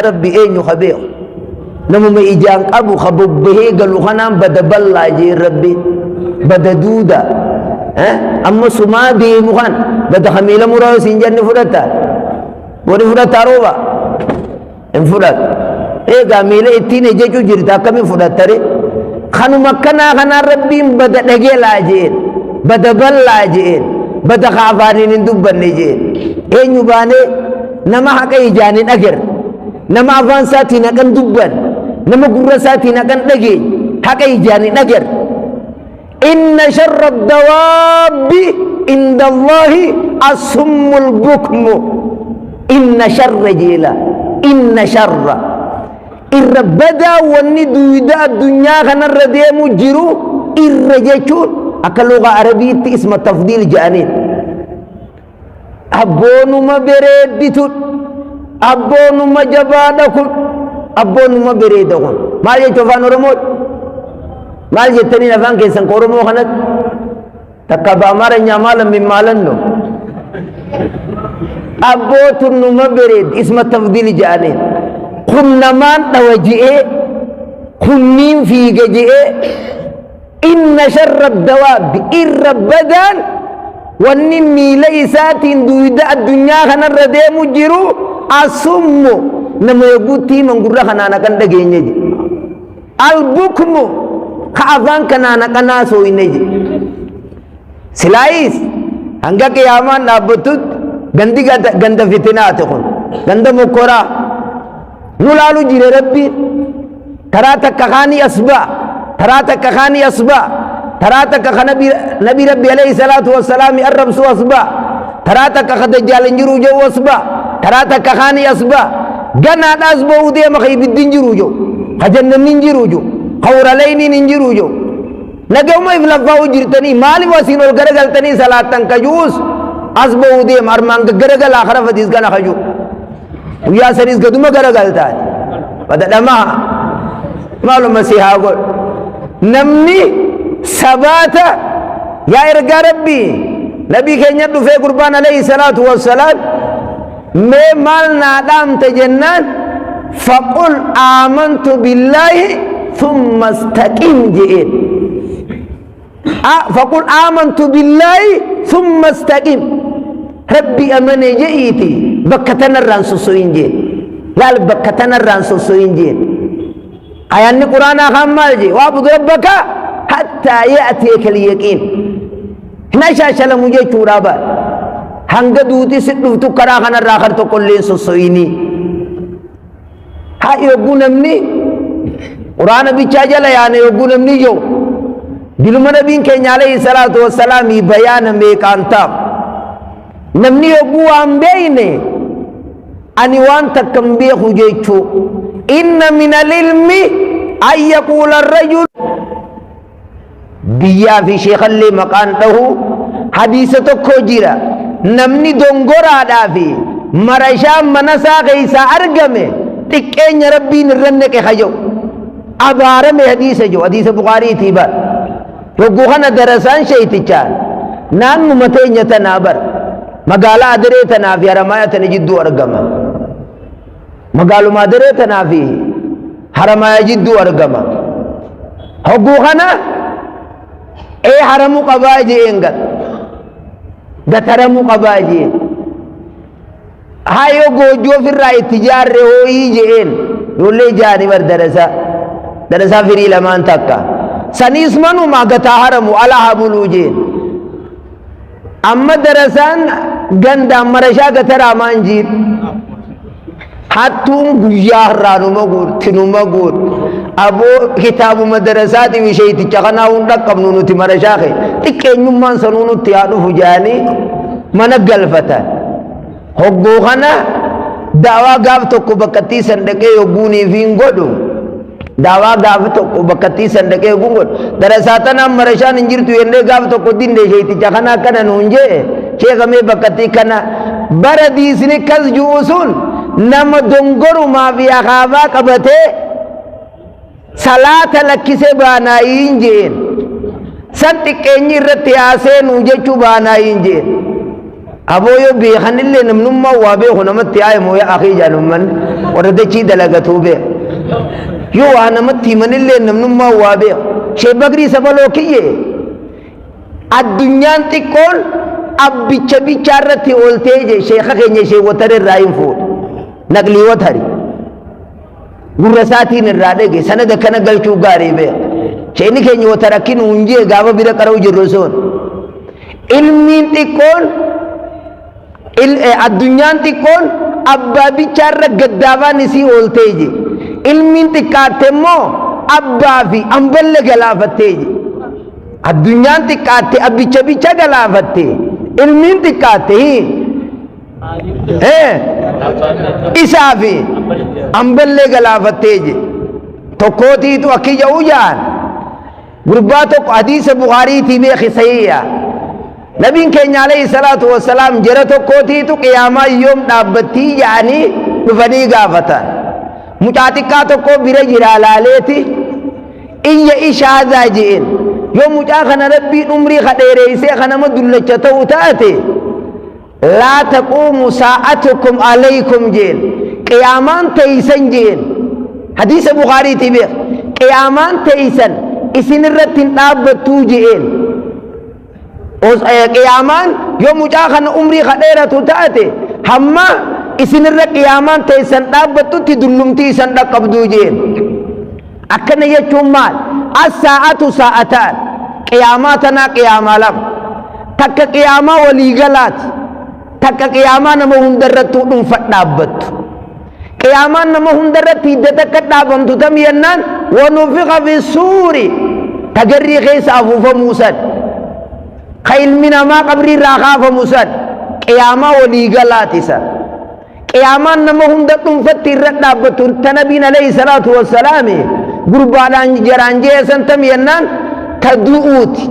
ربي أين خبير نمو إجان أبو خببه قالوا خنام بدا بلا جي ربي بدا دودا أما سما بي مخان بدا خميلة مراو سنجان نفرتا ونفرتا روبا انفرت قاميلة اتين جيجو جرتا كم فرتا ري خانو مكنا خنا ربي بدا دقي لاجين بدا بلا جين بدا خافانين ندوبا نجين أين يباني نما حقا إجانين أجر نما أفان ساتي نكن دوبا نما قرى ساتي نكن دقي حقا إجانين أجر إن شر الدواب عند الله الصم البكم إن شر جيلا إن شر الربدا والندودا الدنيا خنا الرديم جرو الرجيشون أكلوغا عربية اسم تفضيل جانين أبونو ما بريدتون أبونو ما جبادكم أبونو ما بريدكم ما يجوفان رموت ما يجتني نفان كيسان كورمو خنت تكبا مارا نعمالا من مالنو أبوتو ما بريد اسم تفضيل جانين خنمان توجئه خنين في جئه إن شر الدواب الربدان والنمي ليسات دويدا الدنيا خنا الرديم جرو الصم نما يقولتي من قرى خنا نكن دقيني البكم خافان كنا نكنا سويني سلايس هنگا قيامان نابتوت غندي غند فتنات خون غند مكورا نلالو جير ربي تراتك خاني أصبع تراتك خاني أصبع تراتك نبي ربي عليه الصلاة والسلام الرب سو أصبع تراتك خدجال انجرو جو أصبع تراتك خاني أصبع جنا أصبع ودي مخيب الدين جرو جو خجن ننجرو جو خور عليني ننجرو جو نجوا ما يفلفاو جرتني مالي واسين والجرجل تني صلاة تنكجوس أصبع ودي مرمان جرجل آخر فديس كنا خجو ويا سريس قدوم جرجل تاني بدل ما معلوم مسيح أقول نمني سباتا يا إرجع ربي نبي كينيا دفع قربان عليه الصلاة والسلام ما مالنا دام تجنن فقل آمنت بالله ثم استقم جئين فقل آمنت بالله ثم استقم ربي أمني جئيتي بكتنا الرانسوسوين جئين لا بكتنا الرانسوسوين جئين آيان القرآن خمال جي وابد ربك حتى يأتيك اليقين نشا شلم مجھے چورا با ہنگ دوتی سدو تو کرا خنا راخر تو کلین سوسوینی ہاں یوگو نمنی قرآن بچا جلا یانے یوگو نمنی جو دلم نبین کے علیہ الصلوۃ والسلام بیان میں کانتا نمنی یوگو ام بینے انوان تکم بے خوجے چھو ان من العلم ان يقول الرجل بيا في شيخ اللي مكان له حديثة كوجيرا نمني دونغورا دافي مرشا منسا غيسا أرقمه تكين ربي نرنك خجو أبارم حديث جو حديث بخاري تيبا وقوخنا درسان شيء تجان نان ممتين يتنابر مقالا أدري تنافي رماية تنجدو أرقمه مقالو ما أدري تنافي حرماية جدو أرقمه وقوخنا اے حرمو قباجی انگل گترمو قباجی ہایو گوجو پھر رائی تجار رہے ہوئی جین یولے جانی ور درسا فری لمان تکا سنیس منو ما گتا حرمو علا بلو جین اما درسان گندا مرشا گتر آمان جین حتون گویاہ رانو مگور تنو مگور ابو کتاب مدرسات وشيت چغنا وندا قبنونو تی مرشاخه تکینمان سنونو تیانو فجانی منگل فتا ہوگو خنا دعوا گاف تو کو بکتی سندکے یوگونی فینگودو دعوا گاف تو کو بکتی سندکے یوگونگود درساتنا مرشان انجر تو ینده گاف تو کو دین دے شیت چغنا کنا نونجے شیخ میں بکتی کنا بردیسنی کز جوسون نم دنگرو ما فی اخابا قبتے صلاة لکسے بانائین جین سنت کینی رتی آسین اوجے چو بانائین جین أبويو بيخن اللي نمنما وابيه نمت يا مويا أخي جانمن ورد شيء دلقته به يو أنا متي من اللي نمنما وابيه شيء بقري سبلو كيه الدنيا تقول أبي شبي شارتي أولتيج شيخا كنيه شيء وتر الرايم فود نقلي وتري gurrasati nirrade ge sanada kana galchu gari be cheni kenyi wotarakin unje gaba bira karaw jirroson ilmin tikon addunyan tikon abba bicarra gaddaba nisi olteji ilmin tikatemo abba fi amballe galafateji addunyan tikate abbicha bicha galafate ilmin tikate isaafi amballe galaafatteeje tokkootiitu akki ja'uu ja'an gurbaa tokko hadiisa bukaariitii beeki sayyiya nabiin keenya alayhi salaatu wassalaam jara tokkootiitu qiyaamaa yoom dhaabbattii ja'anii dhufanii gaafatan mucaa xiqqaa tokko bira jira laaleeti iyya ishaadaa je'en yoo mucaa kana rabbiin umrii kadheereysee kanama dullacha ta'u taate لا تقوم ساعتكم عليكم جين قيامان تيسن جين حديث بخاري تبير قيامان تيسن اسن الرتين دابتو جين قيامان يوم جاخن عمري خديرة تاتي هما اسن الرت قيامان تيسن دابتو تدلمتي سن دقبدو جين أكن يجوم مال الساعة ساعتان قياماتنا قيامالم تك قياما وليغلات takka qiyaamaa nama hundarrattuu dhuunfat dhaabbattu qiyaamaan nama hundarratti hidda takka dhaabamtu tam yennaan wanufiqa fi suuri tagarrii keessa afuufamuu san ka ilmi namaa qabrii irraa kaafamu san qiyaamaa waliigalaati san qiyaamaan nama hunda dhuunfatti irra dhaabbattu ta nabiin alayhi salaatu wassalaami gurbaadhaan jaraan jeesan tam yennaan ta du'uuti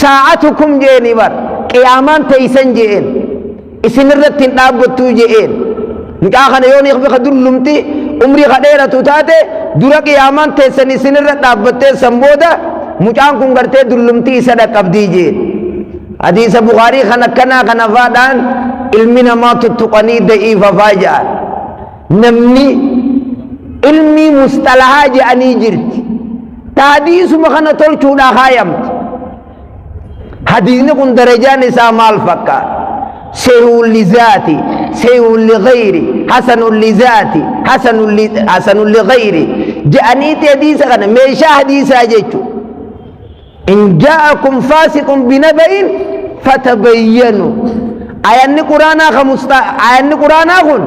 saa'atukum jeeni bar qiyaamaan teeysan jeen isin irratti hin dhaabbattuu je'een mucaa kana yoo ni ka dullumti umrii kadheeratu taate dura qiyaamaan teessan isin irra dhaabbattee san booda mucaan kun gartee dullumtii isa dhaqqabdii jeen hadiisa bukaarii kan akkanaa kana faadhaan ilmi namaa tuttuqanii da'iifa faa ja'an namni ilmii mustalahaa je'anii jirti ta hadiisuma kana tolchuudhaa kaayamti hadiisni kun darajaan isaa maal fakkaata سيء لذاتي سيء لغيري حسن لذاتي حسن لغيري جانيت حديث كان ميشا حديث اجيتو ان جاءكم فاسق بنبأ فتبينوا ايان قرانا ايان قرانا كن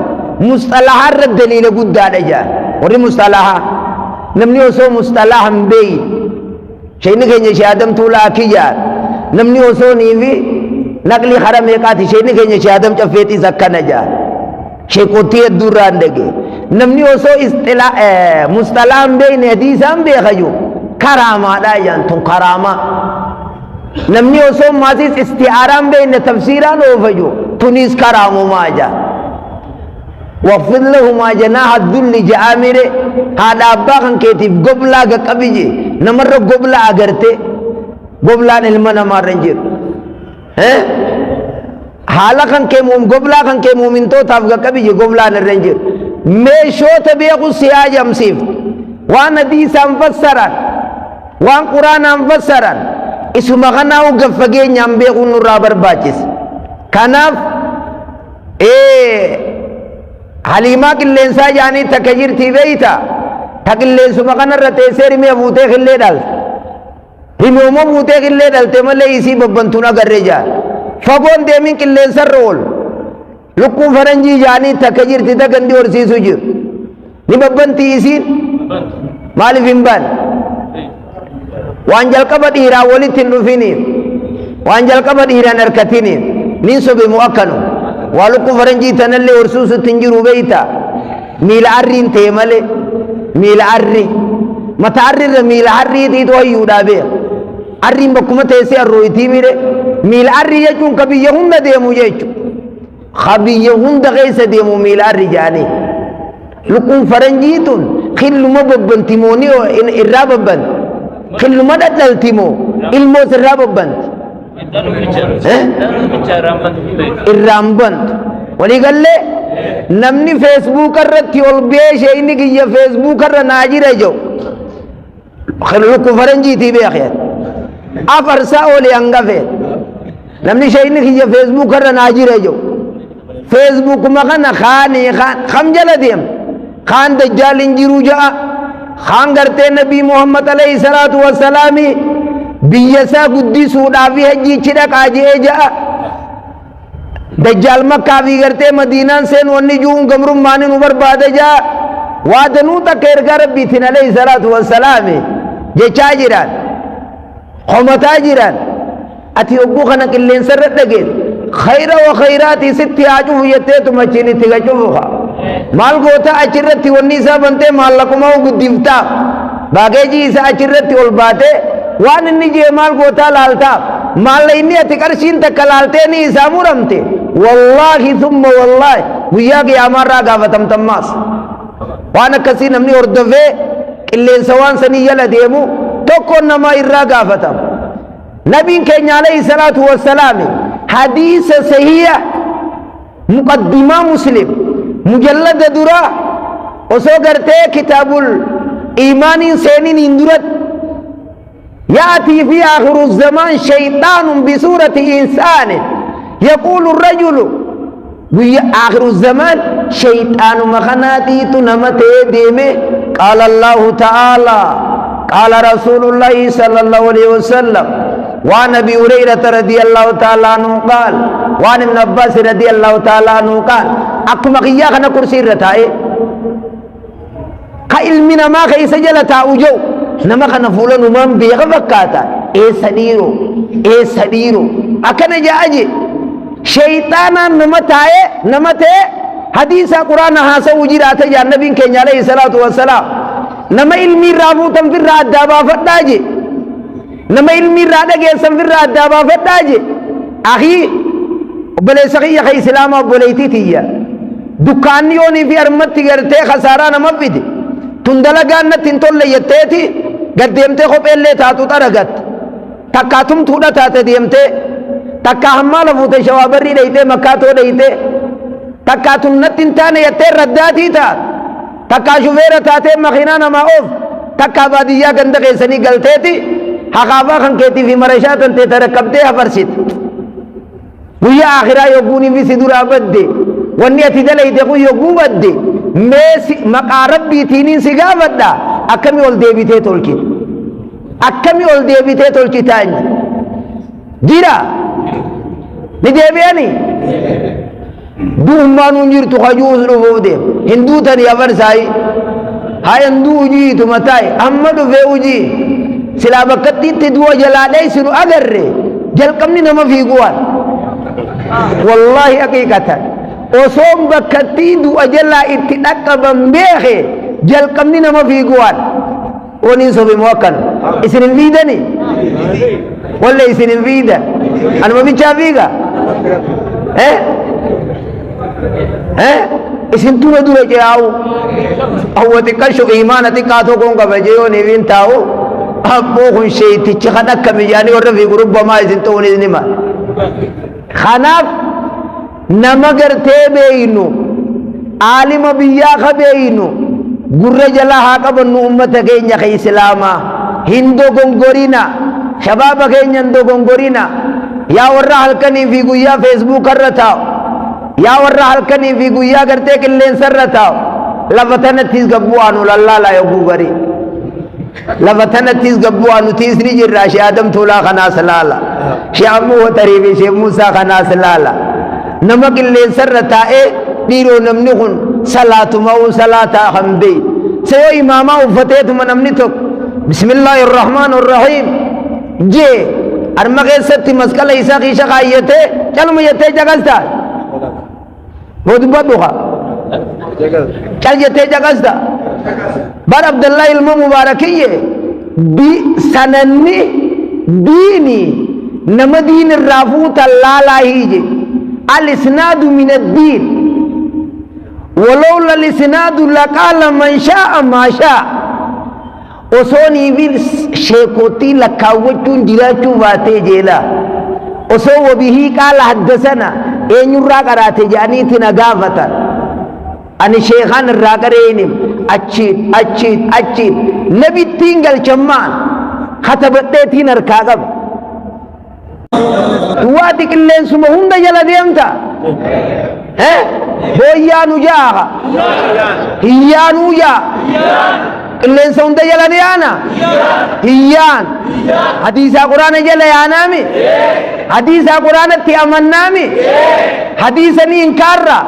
مصطلح الدليل قد دجا وري مصطلح نمني وسو مصطلح بي شيء نكني شي ادم تولا كيجا نمني وسو نيفي نقلي حرام يقاتي شيء نكني شي ادم چفيتي زكنا جا شيء قوتي دوران دغه نمني وسو اصطلاح مصطلح بين حديثام بي خيو كرامه دا ينتو كرامه نمني وسو مازيس استعارام بين تفسيران وفجو تونس كرامه ما جا وفضل لهما جناح الذل جامر هذا باخن كيتيف قبلا قبيجي نمر قبلا اگرته قبلا علمنا ما رنجر حالا خن کے موم قبلا خن کے مومن تو تاف قبیجی قبلا نرنجر میں شوت بیقو سیاج امسیف وان حدیث مفسرا وان قرآن مفسرا اسو مغناو گفگے نیم بیقو نورا برباچس کناف حلیمہ کلینسا جانی تکجر تھی بیتا تکلینسو مغنر رتے سیر میں ابوتے خلے ڈال ہمومو بوتے خلے ڈالتے ملے اسی ببنتونا گر رے جا فگون دیمین کلینسا رول لکو فرنجی جانی تکجر تھی تکندی اور سی سجر نی ببنتی اسی مالی فنبان وانجل قبط ایرا ولی تنفینی وانجل قبط ایرا نرکتینی نینسو بی مؤکنو والکو فرنجی تنلے ورسوس تنجرو بیتا میل عرین تیملے میل عری متا عری میل عری تی تو ایوڑا بے عرین بکمت ایسے الروی تھی میرے میل عری جچون کبھی یہون نہ دیمو جچو خبی یہون دغیس دیمو میل عری جانے لکو فرنجی تن خلو مببن تیمونی و ان اراببن خلو مدد للتیمو علمو سراببن irraan walii galle namni feesbuuk irratti ol beeshe inni kiyya feesbuuk irra naa jira jiru lukku faranjiitii beekeen afarsaa oli hangafe namni shayni kiyya feesbuuk irra naa jira jiru feesbuuk makana khaanii kham jala deem khaan dajjaalin jiru ja'a khaan gartee nabii muhammad alayhi salaatu wassalaami biyyasaa guddisuudhaaf hajjiichi dhaqaa je'ee ja'a dajjaal makkaa fi gartee madiinaan seen wanni ju'uun gamrummaan nu barbaada ja'a waadanuu takka ergaa rabbiitiin alayhi salaatu wassalaami jechaa jiran qomataa jiran ati ogguu kana qilleensa irra dhageen khayra wa khayraati sitti haa cufu jetteetuma achiin itti gacufuka maal goota achirratti wanni isaa bantee maallaqumaa guddiftaaf baageejii isaa achirratti ol baatee waan inni jee maal gootaa laaltaaf maalla inni ati qarshiin takka laaltee ni isaa muramte wallaahi thumma wallaahi guyyaa qiyaamaarraa gaafatamtammaas waan akkasii namni hordofee qilleensa waan sanii jala deemu tokkoon namaa irraa gaafatama nabiin keenya alayhi salaatu wassalaami hadiisa sahiha muqaddimaa muslim mujallada duraa osoo gartee kitaabul iimaaniin seeniin hin durat يأتي في آخر الزمان شيطان بصورة إنسان يقول الرجل آخر الزمان شيطان مخناتي تنمتي ديمه قال الله تعالى قال رسول الله صلى الله عليه وسلم وعن أبي هريرة رضي الله تعالى عنه قال وعن ابن عباس رضي الله تعالى عنه قال أكما قياخنا كرسي رتائي كإلمنا ما خيس جلتا أجو nama kana fuula numaan beeka fakkaata eessa dhiiro akkana ja'aje shayxaanaan nama ta'e hadiisa quraana haasa'uu jiraata jaan nabiin keenya alayhi salaatu wassalaam nama ilmi irraa fuutan firraa addaa baafadhaa je nama ilmi irraa dhageessan firraa addaa baafadhaa je akhii obboleessa kiyya ka islaamaa obboleeytii tiyya dukkaanni yoonii fi armatti gartee khasaaraa nama fide tun dalagaan natti hin tolle jetteeti gad deemtee kopheellee taatu xaragat takkaa tumtuudha taate deemtee takkaa hammaa lafuute shawaabarrii dheytee makkaatoo dheytee takkaa tumnatti hin taane jettee raddaatii taat takkaa shufeera taatee makiinaa namaa oof takkaa baadiyyaa ganda keessanii galteeti hakaafaa kan keetii fi marashaa tantee tarakkabdee hafarsit guyyaa akhiraa yogguunii fi si duraa badde wanni ati dalayte kun yogguu badde mee maqaa rabbiitiiniin si gaafadha akkami ol deebitee tolchite akkami ol deebitee tolchitaanyi jira ni deebi'ani du'ummaan hun jirtu kajuus dhufuuf deem hin duutanii afarsaayi haa hinduu ujiitu mataayi amma dhufee ujii silaa bakkattiitti du'a jalaa dheeysinu agarre jalqabni nama fiiguwaan wallaahi haqiiqatan osoon bakkattii du'a jalaa itti dhaqqaban beeke jalqabni nama fiiguwaan waniin sobe muwakkan isin hin fiidani walla isin hin fiidan anuma bichaa fiiga isin tuma dura ce'aawu awwa xiqqasho imaana xiqqaa tokkoon qaba jeyooniif hin taa'u abboo kun sheeytichi kan akka mijaanii warra fiigu rubbamaa isin ta'uunis nima kanaaf nama gartee beeynu aalima biyyaa ka beeynu gurra jala haa qabannu ummata keenya ka islaamaa hin dogongorina shabaaba keenya hin dogongorina yaa warra halkanii fi guyyaa feesbuuk irra taa'u yaa warra halkanii fi guyyaa gartee qilleensa irra taa'u lafa tanattis gabbu'aanu lallaalaa yogguu garii lafa tanattis gabbu'aanu tiisni jirraa shee adam tuulaa kanaas laala shee ammuu watarii fi shee muusaa kanaas laala nama qilleensa irra taa'ee dhiiroo namni kun salaatumaa'uu salaataa kan beey sayoo imaamaa uffateetuma namni tokko bismillaahi irrahmaan irrahiim jee arma keessatti masqala isaa kiisha kaayyatee caluma jettee jaqasta boodubadhuka cal jettee jaqasta bar abdallaa ilma mubaarakiyye sananni diini nama diin irraa fuutan laalaa hiije الإسناد من الدين ولولا الإسناد لقال من شاء ما شاء osoo niifiin sheekotii lakkaawwachuun jiraachuu baatee jeela osoo wabihi qaala haddasana eenyurraa qaraate jedhaniiti na gaafatan ani sheekaan irraa qareenim achiit nabittiin galchammaan katabadheetiin harkaa qaba duwwaati qilleensuma hunda jala deemta booyyaanu jaaha hiyyaanuu jaa qilleensa hunda jala deyaana hiyyaan hadiisaa quraana jala yaanaami hadiisaa quraanatti amannaami hadiisa ni inkaarra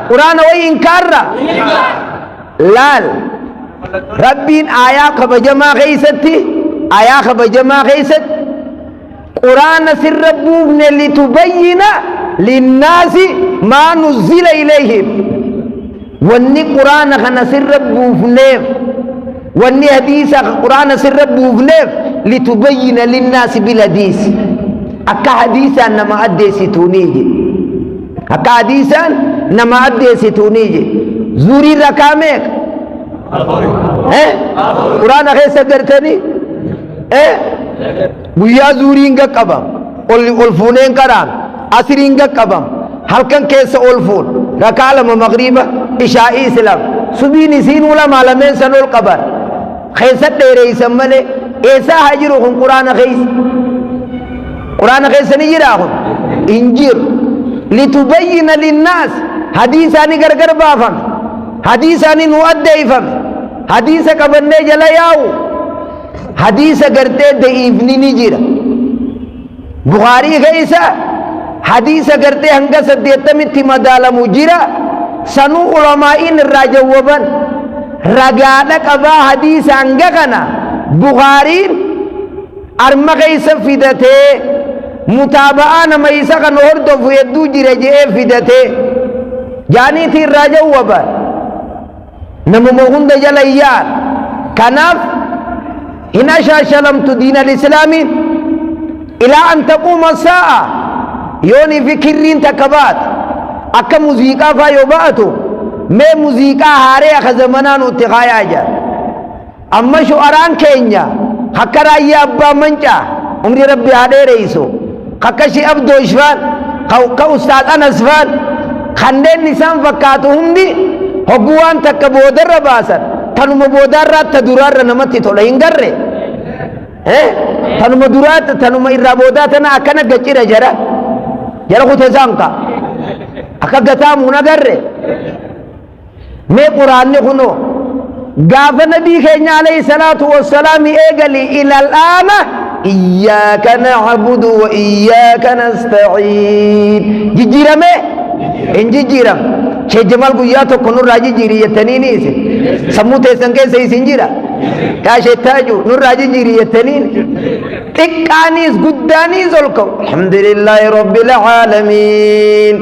quraana way inkaarra laal rabbiin aayaa kabajamaa keeysatti quraana sirra buufne litubayyina linnaasi maa nuzzila ilayhim wanni quraana kana sirra buufneef wanni hadiisa quraana sirra buufneef litubayyina linnaasi bilhadiisi akka hadiisaan nama addeessituuniije akka hadiisaan nama addeessituuniije zuurii rakaa meeqa quraana keessa gartanii guyyaa zuuriin qaqqabam ol fuuneen qaraan asiriin qaqqabam halkan keessa ol fuun rakaa lama magriiba ishaa'ii islam subiin isiin ulamaa lameen san ol qaban keessa dheereysan malee eessaa haa jiru kun quraana keessa ni jiraa kun hin jiru litubayyina linnaas hadiisaani gargar baafame hadiisaani nu addeeyfame hadiisa qabannee jala yaa'u hadiisa gartee da'iifni ni jira bukaarii keeysa hadiisa gartee hanga 80tti madaalamu jira sanuu ulamaa'iin irraa jawwaban ragaadha qabaa hadiisa hanga kana bukaariin arma keeysa fidatee mutaaba'aa nama isa kan hordofu hedduu jira je'ee fidatee jaaniiti irraa jawwaban namuma hunda jala iyyaan kanaaf hin ashaashalamtu diina alislaamiin ilaa an taquuma saa'a yooni fikirriin takka baate akka muuziqaa faa yoo ba'atu mee muuziqaa haaree akka zamanaa nutti kaayaa jira amma shu'araan keenya akka raayyaa abbaa mancaa umri rabbi haa dheereysu akka shi abdoo ishfaan ka ustaaz anas faan kanneen isaan fakkaatu hundi hogguu waan takka boodarra baasan tanuma boodarraa ta duraarra namatti tola hin garre tanuma duraata tanuma irraa boodaa tana akkana gaccira jara kute zanka akka gataamuun agarre mee quraanni kuno gaafa nabii keenya alayhi salaatu wassalaam eegali ilal aana iyyaaka na'budu wa iyyaaka nasta'iin jijjiirame hin jijjiiram shee jamal guyyaa tokko nurraa jijjiiri jettaniini isin sammuu teessan keessa isin jira kaashettaaju nurraa jijjiiri jettaniin xiqqaaniis guddaaniis ol ka'u alhamdulillaahi rabbil aalamiin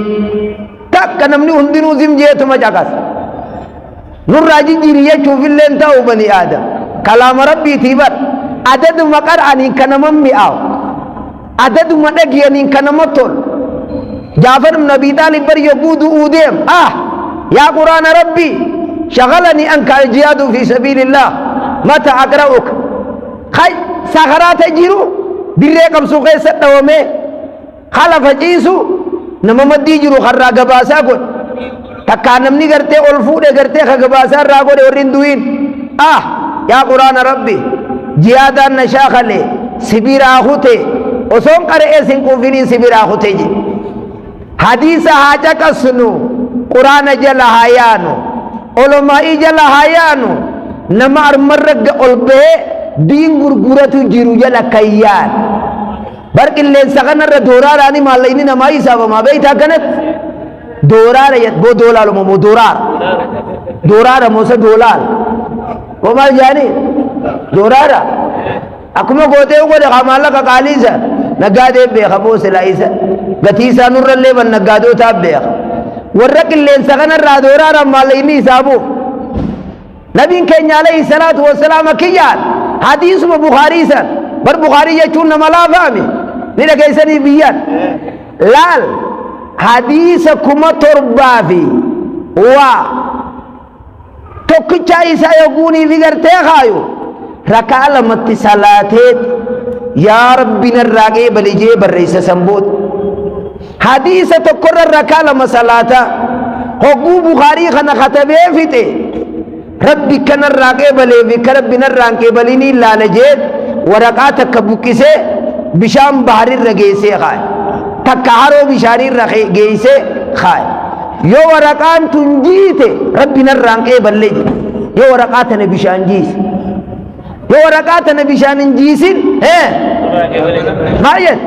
takka namni hundinuu zimjeetuma caqas nurraa jijjiiri jechuufilleen ta'u bani aadam kalaama rabbiitii bar adaduma qar'aniin kanaman mi'aaw adaduma dhagiyaniin kanama tol jaafar ibn abi taalib bar yogguu du'uu deem yaa quraana rabbii shagalanii anka aljihaadu fi sabiilillah mata aqra'uk kay sakaraata jiru dirree qabsuu keessa dhawame kala faciisu nama maddii jiru karraa gabaasaa godhe takkaa namni gartee ol fuudhe gartee ka gabaasaa irraa godhe warrin du'in yaa quraana rabbi jihaadaan na shaakale sibiraa hute osoon qara'ee sin quufiniin sibiraa hute je hadiisa haa caqasnu quraana jala haa yaanu olomaa'ii jala haa yaanu nama armarra ol bahee diin gurguratu jiru jala kayyaan bar qilleensa kanarra dooraadhaani maallayni namaa hisaabamaa beeytaa kanatti dooraara boo doolaaluma moo dooraara moosa doolaal boo maal jaani dooraara akkuma gootee godhe maallaqa qaaliisa naggaadee beeka boo silaa isa gatii isaa nurra illee ban naggaadotaa beeka warra qilleensa kanarraa dooraara maallayni hisaabuuf nabiin keenya alayhi salaatu wassalaam akiyyaan hadiisuma bukaarii san bar bukaarii jechuun nama laafaame ni dhageessanii biyyan laal hadiisa 7,000 waa tokkicha isaa yogguunii fi gartee kaayu rakaa lamatti salaateet يا ربي نراقي بلجي برئيس سنبوت حديثة تقرر ركالة مسلاتا حقو بخاري خنا خطبه فيته ربي كان الراقي بلي في كرب نراقي بليني لا نجد ورقاتك بكسه بشام بحر الرقيسي خاي تكهرو بشاري الرقيسي خاي يو ورقان تنجيته ربي نراقي بلي يو ورقاتنا بشان جيس يو ورقاتنا بشان جيسين مايت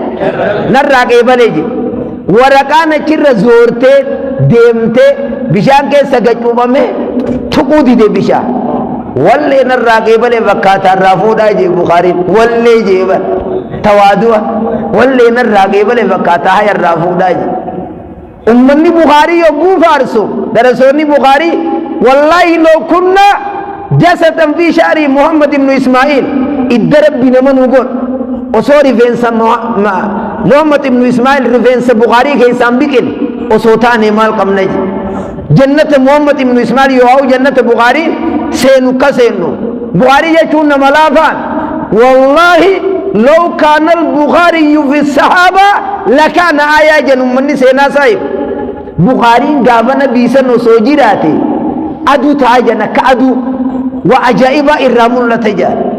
نراقي بلي ورقانا چر زورتے دیمتے بشان کے سگچوبا میں تھکو دی دے بشان واللے نراقی بلے وقاتا رافودا جی بخاری واللے جی توادوا واللے نراقی بلے وقاتا ہے رافودا جی امنی بخاری یو گو فارسو درسونی بخاری واللہ لو کننا جسدا فی شعری محمد بن اسماعیل ادرب بنمن وگون وصوري فينسا محمد بن اسماعيل رفينسا بخاري کے انسان بکل وصوتان مال کم نجي جنت محمد بن اسماعيل يوهو جنت بخاري سينو كسينو بخاري يچون ملافان والله لو كان البخاري في الصحابة لكان آيا جنو مني سينا صاحب بخاري غابنا بيسن وسوجي راتي ادو تاجنا كادو وعجائب الرامون لتجار